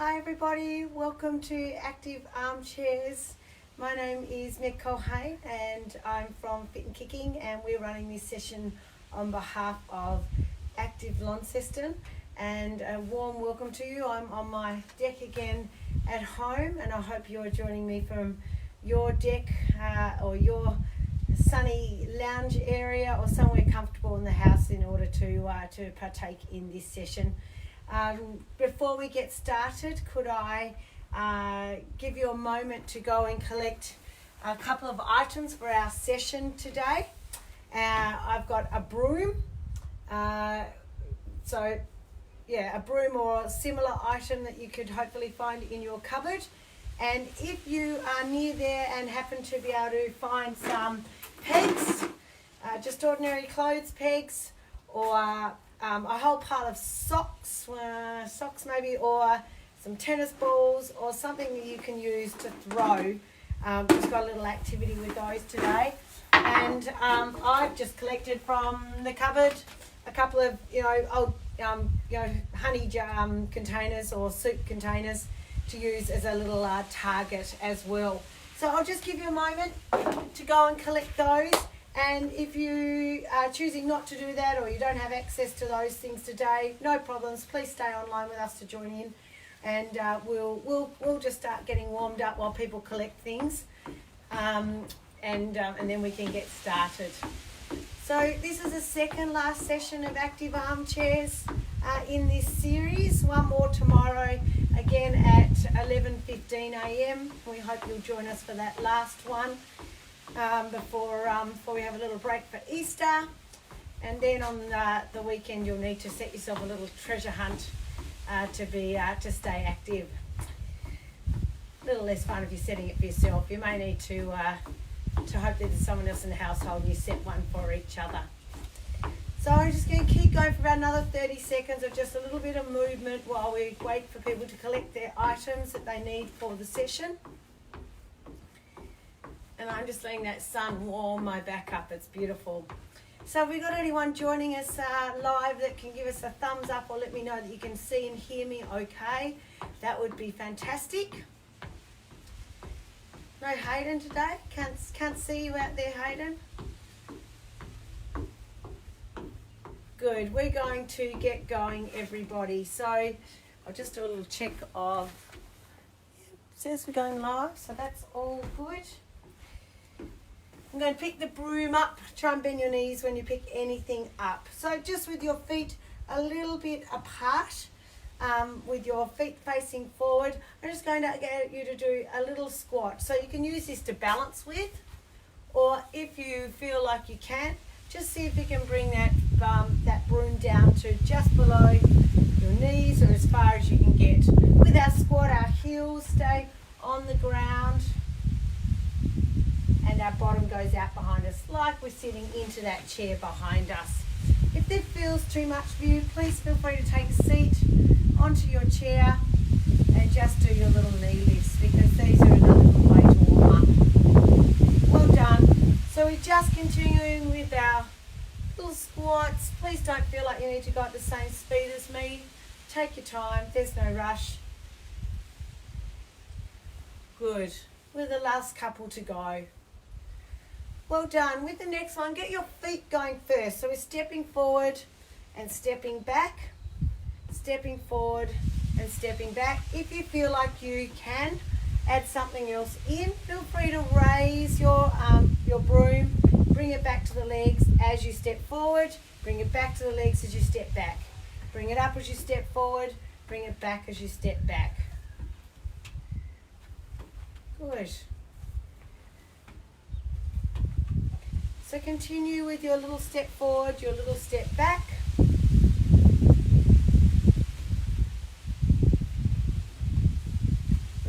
Hi everybody, welcome to Active Armchairs. My name is Meg Colhane and I'm from Fit and Kicking, and we're running this session on behalf of Active Launceston, and a warm welcome to you. I'm on my deck again at home, and I hope you're joining me from your deck or your sunny lounge area or somewhere comfortable in the house in order to partake in this session. Before we get started, could I give you a moment to go and collect a couple of items for our session today. I've got a broom, a broom or a similar item that you could hopefully find in your cupboard. And if you are near there and happen to be able to find some pegs, just ordinary clothes pegs, or a whole pile of socks maybe, or some tennis balls, or something that you can use to throw. Just got a little activity with those today. And I've just collected from the cupboard a couple of old honey containers or soup containers to use as a little target as well. So I'll just give you a moment to go and collect those. And if you are choosing not to do that, or you don't have access to those things today, no problems. Please stay online with us to join in, and we'll just start getting warmed up while people collect things, and then we can get started. So this is the second last session of Active Armchairs in this series. One more tomorrow, again at 11:15 a.m. We hope you'll join us for that last one. Before we have a little break for Easter, and then on the weekend you'll need to set yourself a little treasure hunt to stay active. A little less fun if you're setting it for yourself. You may need to hope that there's someone else in the household and you set one for each other. So I'm just going to keep going for about another 30 seconds of just a little bit of movement while we wait for people to collect their items that they need for the session. And I'm just letting that sun warm my back up. It's beautiful. So have we got anyone joining us live that can give us a thumbs up or let me know that you can see and hear me okay? That would be fantastic. No Hayden today? Can't see you out there, Hayden? Good. We're going to get going, everybody. So I'll just do a little check of... It says we're going live, so that's all good. I'm going to pick the broom up. Try and bend your knees when you pick anything up. So just with your feet a little bit apart, with your feet facing forward, I'm just going to get you to do a little squat. So you can use this to balance with, or if you feel like you can, just see if you can bring that broom down to just below your knees, or as far as you can get. With our squat, our heels stay on the ground, and our bottom goes out behind us like we're sitting into that chair behind us. If that feels too much for you, please feel free to take a seat onto your chair and just do your little knee lifts, because these are another good way to warm up. Well done. So we're just continuing with our little squats. Please don't feel like you need to go at the same speed as me. Take your time, there's no rush. Good. We're the last couple to go. Well done. With the next one, get your feet going first. So we're stepping forward and stepping back, stepping forward and stepping back. If you feel like you can add something else in, feel free to raise your broom, bring it back to the legs as you step forward, bring it back to the legs as you step back. Bring it up as you step forward, bring it back as you step back. Good. So continue with your little step forward, your little step back.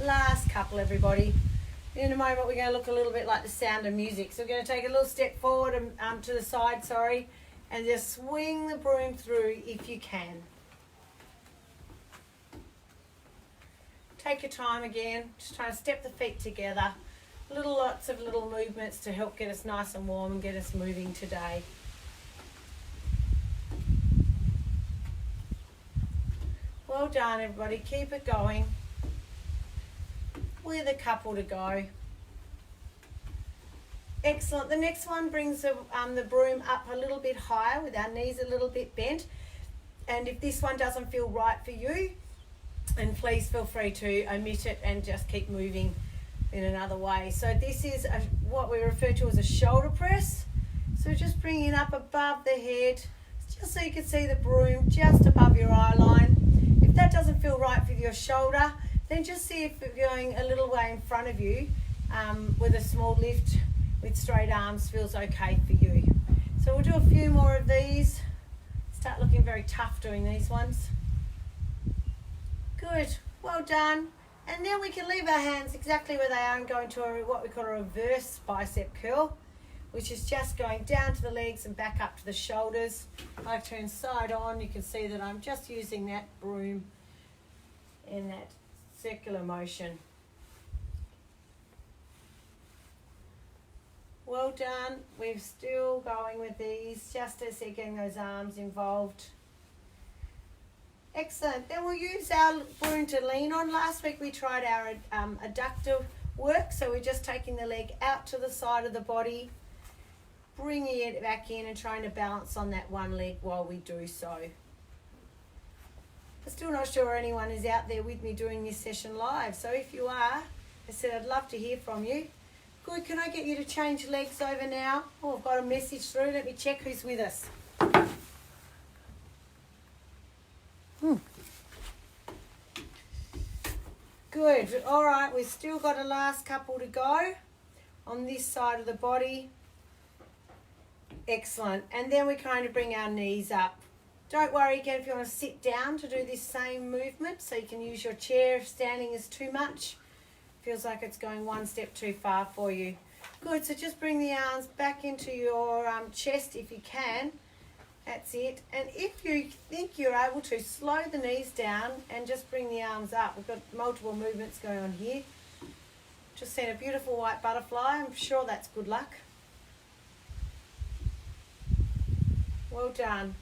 Last couple, everybody. In a moment, we're going to look a little bit like The Sound of Music. So we're going to take a little step forward and to the side, and just swing the broom through if you can. Take your time again, just trying to step the feet together. Lots of little movements to help get us nice and warm and get us moving today. Well done, everybody. Keep it going. with a couple to go. Excellent. The next one brings the broom up a little bit higher with our knees a little bit bent. And if this one doesn't feel right for you, then please feel free to omit it and just keep moving in another way. So this is what we refer to as a shoulder press. So just bringing it up above the head, just so you can see the broom just above your eye line. If that doesn't feel right for your shoulder, then just see if you're going a little way in front of you with a small lift with straight arms feels okay for you. So we'll do a few more of these. Start looking very tough doing these ones. Good, well done. And now we can leave our hands exactly where they are and go into what we call a reverse bicep curl, which is just going down to the legs and back up to the shoulders. I turn side on, you can see that I'm just using that broom in that circular motion. Well done. We're still going with these, just as they're getting those arms involved. Excellent. Then we'll use our broom to lean on. Last week we tried our adductor work, so we're just taking the leg out to the side of the body, bringing it back in and trying to balance on that one leg while we do so. I'm still not sure anyone is out there with me doing this session live, so if you are, I said I'd love to hear from you. Good, can I get you to change legs over now? Oh, I've got a message through. Let me check who's with us. Good, all right, we've still got a last couple to go on this side of the body. Excellent, and then we're going to bring our knees up. Don't worry again if you want to sit down to do this same movement, so you can use your chair if standing is too much. Feels like it's going one step too far for you. Good, so just bring the arms back into your chest if you can. That's it. And if you think you're able to, slow the knees down and just bring the arms up. We've got multiple movements going on here. Just seen a beautiful white butterfly. I'm sure that's good luck. Well done.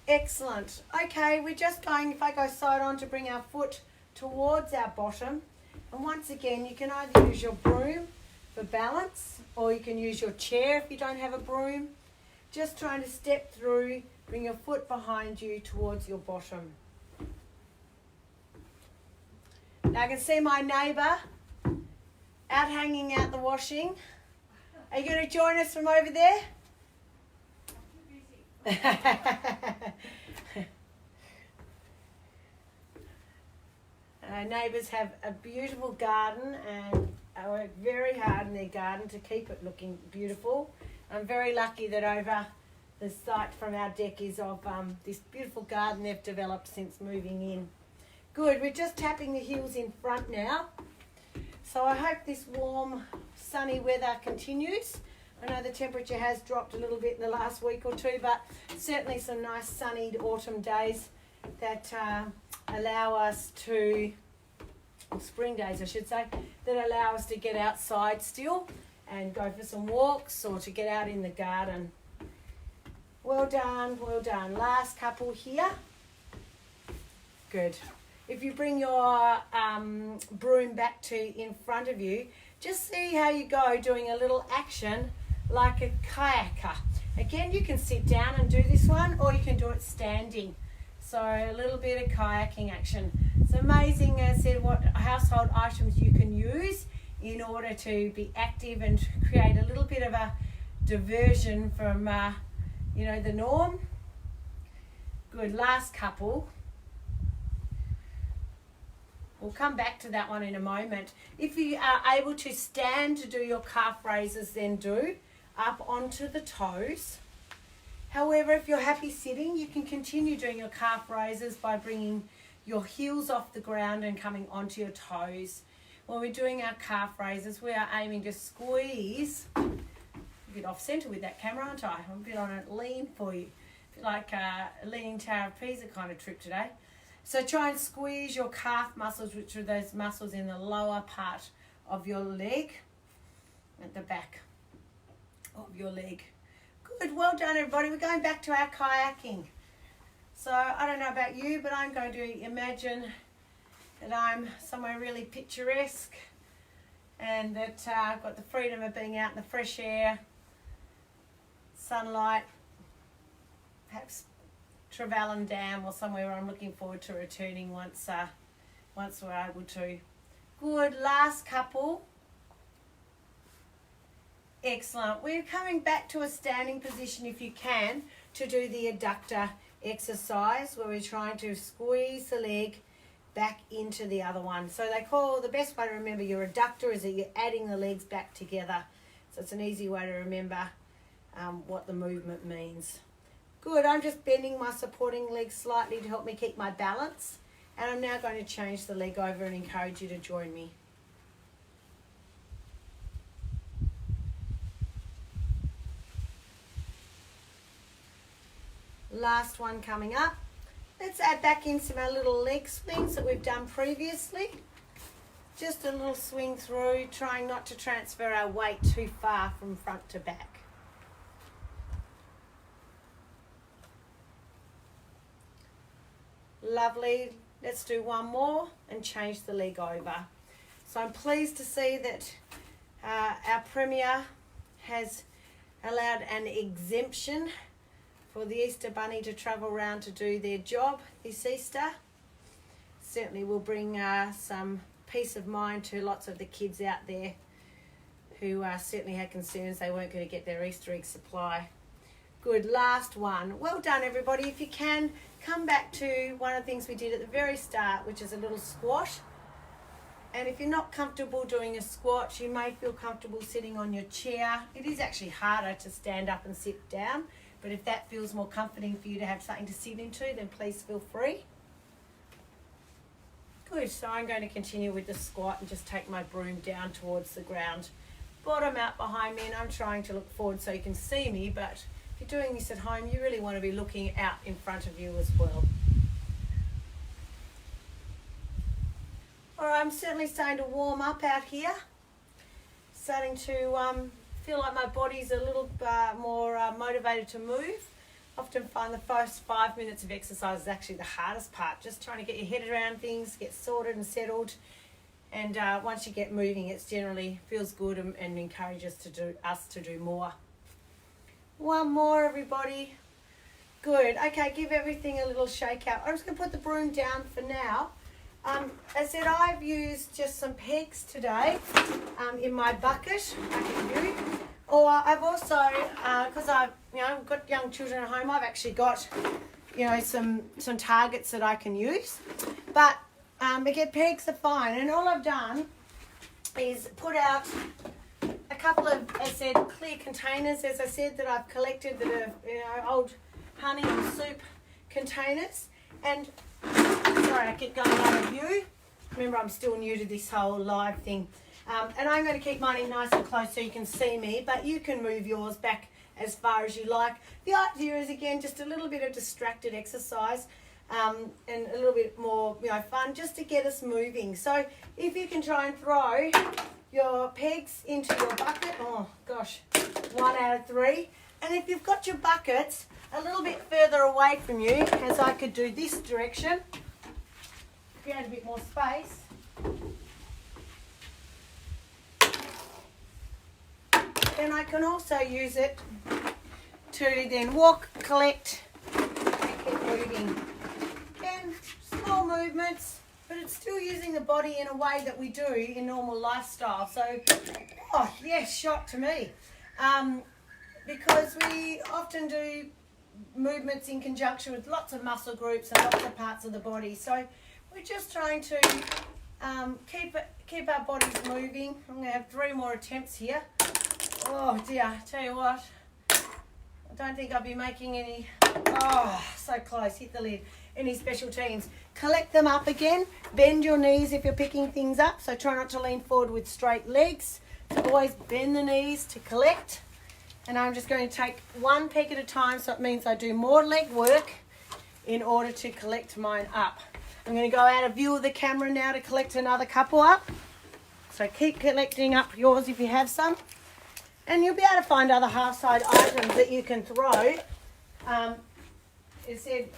Excellent. Okay, we're just going, if I go side on, to bring our foot towards our bottom. And once again, you can either use your broom for balance, or you can use your chair if you don't have a broom. Just trying to step through, bring your foot behind you towards your bottom. Now I can see my neighbour out hanging out the washing. Are you going to join us from over there? I'm too busy. Neighbours have a beautiful garden and I work very hard in their garden to keep it looking beautiful. I'm very lucky that over the sight from our deck is of this beautiful garden they've developed since moving in. Good, we're just tapping the heels in front now. So I hope this warm, sunny weather continues. I know the temperature has dropped a little bit in the last week or two, but certainly some nice sunny autumn days that allow us to, or spring days I should say, that allow us to get outside still and go for some walks or to get out in the garden. Well done, well done. Last couple here. Good. If you bring your broom back to in front of you, just see how you go doing a little action like a kayaker. Again, you can sit down and do this one, or you can do it standing. So a little bit of kayaking action. It's amazing, as I said, what household items you can use in order to be active and create a little bit of a diversion from, the norm. Good, last couple. We'll come back to that one in a moment. If you are able to stand to do your calf raises, then do, up onto the toes. However, if you're happy sitting, you can continue doing your calf raises by bringing your heels off the ground and coming onto your toes. When we're doing our calf raises, we are aiming to squeeze. I'm a bit off centre with that camera, aren't I? I'm a bit on a lean for you. A bit like a leaning Tower of Pisa kind of trip today. So try and squeeze your calf muscles, which are those muscles in the lower part of your leg, at the back of your leg. Good, well done everybody. We're going back to our kayaking. So I don't know about you, but I'm going to imagine that I'm somewhere really picturesque and that I've got the freedom of being out in the fresh air, sunlight, perhaps Trevellyn Dam or somewhere where I'm looking forward to returning once we're able to. Good, last couple. Excellent. We're coming back to a standing position if you can to do the adductor exercise where we're trying to squeeze the leg back into the other one. So the best way to remember your adductor is that you're adding the legs back together. So it's an easy way to remember what the movement means. Good, I'm just bending my supporting leg slightly to help me keep my balance. And I'm now going to change the leg over and encourage you to join me. Last one coming up. Let's add back in some of our little leg swings that we've done previously. Just a little swing through, trying not to transfer our weight too far from front to back. Lovely. Let's do one more and change the leg over. So I'm pleased to see that our Premier has allowed an exemption for the Easter Bunny to travel around to do their job this Easter. Certainly will bring some peace of mind to lots of the kids out there who certainly had concerns they weren't going to get their Easter egg supply. Good, last one. Well done everybody. If you can, come back to one of the things we did at the very start, which is a little squat. And if you're not comfortable doing a squat, you may feel comfortable sitting on your chair. It is actually harder to stand up and sit down. But if that feels more comforting for you to have something to sit into, then please feel free. Good, so I'm going to continue with the squat and just take my broom down towards the ground. Bottom out behind me, and I'm trying to look forward so you can see me, but if you're doing this at home, you really want to be looking out in front of you as well. All right, I'm certainly starting to warm up out here. Starting to feel like my body's a little more motivated to move. Often find the first 5 minutes of exercise is actually the hardest part, just trying to get your head around things, get sorted and settled. And once you get moving, it generally feels good and encourages us to do more. One more, everybody. Good. Okay, give everything a little shake out. I'm just going to put the broom down for now. As I said, I've used just some pegs today in my bucket view. Or I've also, because I've got young children at home, I've actually got some targets that I can use. But again, pegs are fine. And all I've done is put out a couple of, as I said, clear containers, as I said, that I've collected that are old honey and soup containers. And sorry, I keep going out of view. Remember, I'm still new to this whole live thing. And I'm going to keep mine in nice and close so you can see me, but you can move yours back as far as you like. The idea is, again, just a little bit of distracted exercise and a little bit more fun just to get us moving. So if you can try and throw your pegs into your bucket, oh gosh, 1 out of 3. And if you've got your buckets a little bit further away from you, as I could do this direction, if you had a bit more space, then I can also use it to then walk, collect, and keep moving. Again, small movements, but it's still using the body in a way that we do in normal lifestyle. So, oh yes, shock to me. Because we often do movements in conjunction with lots of muscle groups and lots of parts of the body. So we're just trying to keep our bodies moving. I'm going to have 3 more attempts here. Oh dear, I tell you what, I don't think I'll be making any, oh, so close, hit the lid, any special teams. Collect them up again, bend your knees if you're picking things up, so try not to lean forward with straight legs. So always bend the knees to collect. And I'm just going to take 1 peg at a time, so it means I do more leg work in order to collect mine up. I'm going to go out of view of the camera now to collect another couple up. So keep collecting up yours if you have some. And you'll be able to find other half-side items that you can throw. It said,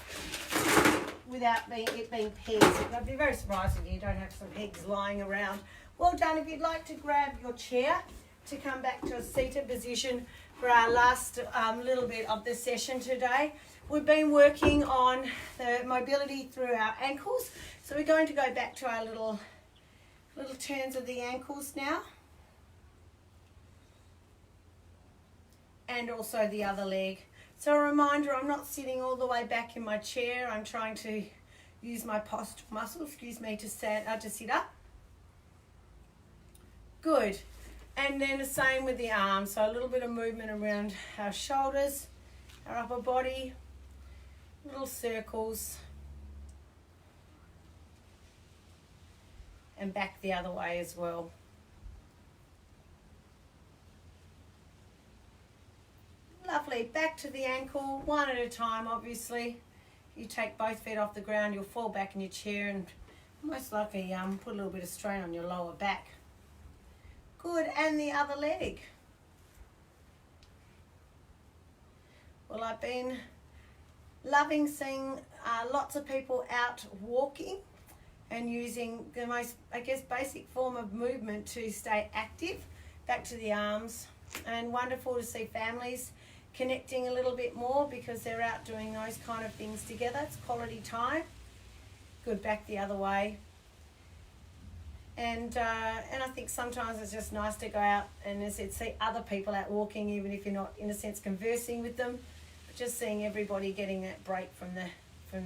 without it being pegs. I'd be very surprised if you don't have some eggs lying around. Well done. If you'd like to grab your chair to come back to a seated position for our last little bit of the session today. We've been working on the mobility through our ankles, so we're going to go back to our little turns of the ankles now, and also the other leg. So a reminder, I'm not sitting all the way back in my chair. I'm trying to use my postural muscle, to sit up. Good. And then the same with the arms. So a little bit of movement around our shoulders, our upper body, little circles, and back the other way as well. Lovely. Back to the ankle, one at a time, obviously. If you take both feet off the ground, you'll fall back in your chair and most likely put a little bit of strain on your lower back. Good. And the other leg. Well, I've been loving seeing lots of people out walking and using the most, basic form of movement to stay active. Back to the arms. And wonderful to see families connecting a little bit more because they're out doing those kind of things together. It's quality time. Good. Back the other way. And I think sometimes it's just nice to go out and, as I said, see other people out walking, even if you're not, in a sense, conversing with them, but just seeing everybody getting that break from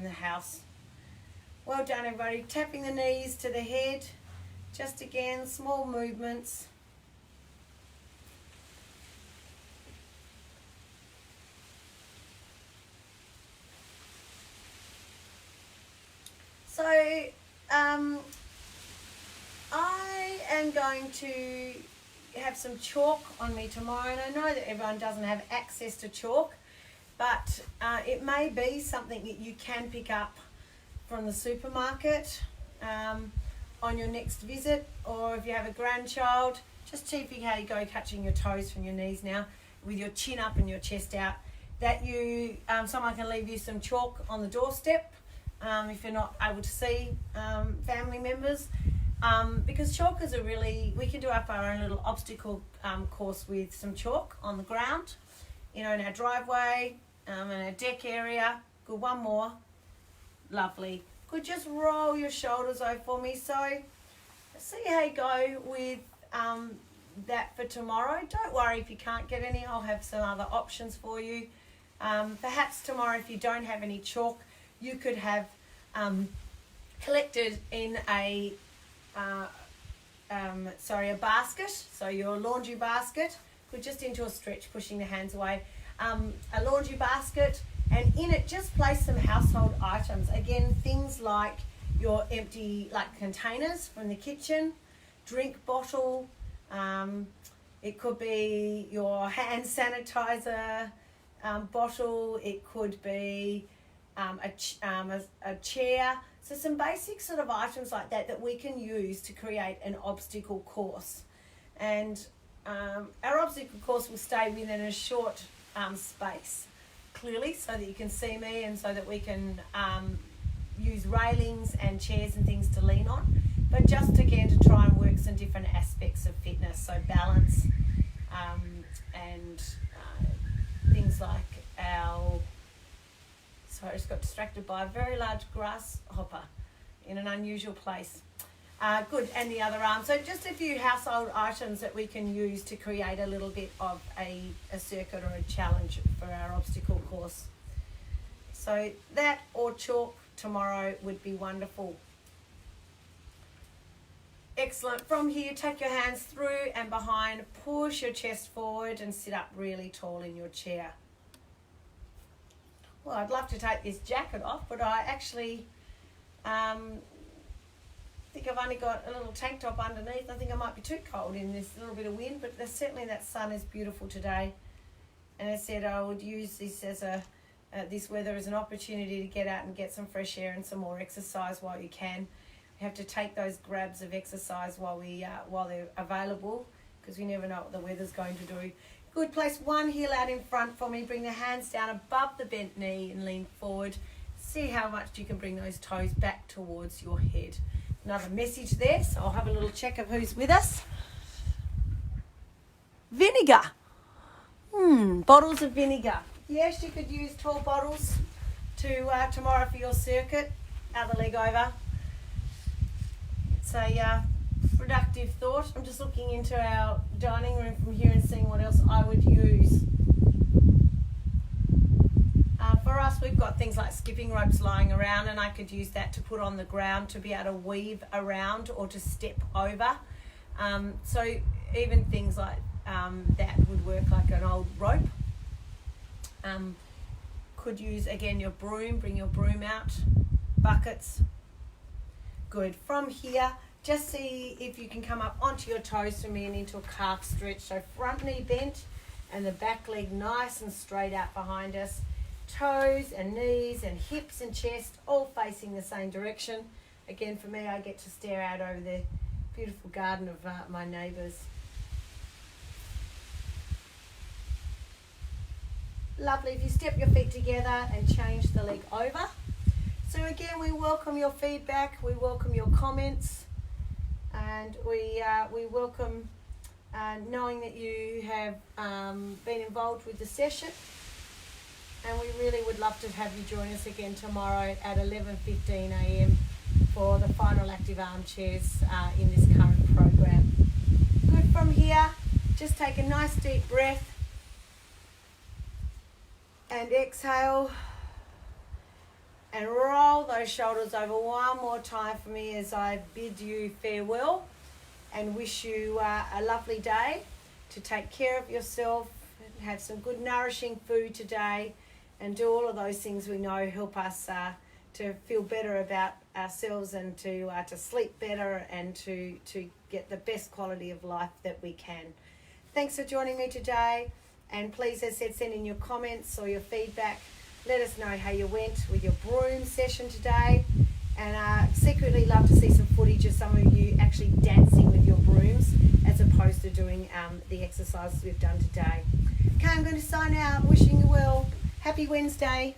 the house. Well done, everybody. Tapping the knees to the head. Just again, small movements. So, I am going to have some chalk on me tomorrow, and I know that everyone doesn't have access to chalk, but it may be something that you can pick up from the supermarket on your next visit, or if you have a grandchild, just cheaping how you go catching your toes from your knees now, with your chin up and your chest out, that you someone can leave you some chalk on the doorstep if you're not able to see family members. Because chalk is we can do up our own little obstacle course with some chalk on the ground, in our driveway, in our deck area. Good, one more. Lovely. Good, just roll your shoulders over for me. So see how you go with that for tomorrow. Don't worry if you can't get any. I'll have some other options for you. Perhaps tomorrow, if you don't have any chalk, you could have collected in a basket, so your laundry basket, put just into a stretch, pushing the hands away, a laundry basket, and in it just place some household items. Again, things like your empty containers from the kitchen, drink bottle, it could be your hand sanitizer bottle, it could be a chair. So some basic sort of items like that we can use to create an obstacle course. And our obstacle course will stay within a short space, clearly, so that you can see me and so that we can use railings and chairs and things to lean on. But just again to try and work some different aspects of fitness, so balance and things like I just got distracted by a very large grasshopper in an unusual place. Good, and the other arm. So just a few household items that we can use to create a little bit of a circuit or a challenge for our obstacle course. So that or chalk tomorrow would be wonderful. Excellent. From here, take your hands through and behind, push your chest forward and sit up really tall in your chair. Well, I'd love to take this jacket off, but I actually think I've only got a little tank top underneath. I think I might be too cold in this little bit of wind, but certainly that sun is beautiful today. And I said I would use this as this weather as an opportunity to get out and get some fresh air and some more exercise while you can. You have to take those grabs of exercise while they're available, because we never know what the weather's going to do. Good, place one heel out in front for me. Bring the hands down above the bent knee and lean forward. See how much you can bring those toes back towards your head. Another message there, so I'll have a little check of who's with us. Vinegar. Bottles of vinegar. Yes, you could use 12 bottles tomorrow for your circuit. Other leg over. It's a productive thought. I'm just looking into our dining room from here and seeing what else I would use. For us, we've got things like skipping ropes lying around, and I could use that to put on the ground to be able to weave around or to step over. So even things like that would work, like an old rope. Could use, again, your broom. Bring your broom out. Buckets. Good. From here, just see if you can come up onto your toes for me and into a calf stretch. So front knee bent and the back leg nice and straight out behind us. Toes and knees and hips and chest all facing the same direction. Again, for me, I get to stare out over the beautiful garden of my neighbours. Lovely. If you step your feet together and change the leg over. So again, we welcome your feedback, we welcome your comments, and we welcome knowing that you have been involved with the session. And we really would love to have you join us again tomorrow at 11:15 a.m. for the final Active Armchairs in this current program. Good. From here, just take a nice deep breath and exhale and roll those shoulders over one more time for me as I bid you farewell and wish you a lovely day, to take care of yourself, have some good nourishing food today, and do all of those things we know help us to feel better about ourselves and to sleep better and to get the best quality of life that we can. Thanks for joining me today, and please, as I said, send in your comments or your feedback. Let us know how you went with your broom session today, and secretly love to see some footage of some of you actually dancing with your brooms as opposed to doing the exercises we've done today. Okay, I'm going to sign out. Wishing you well. Happy Wednesday.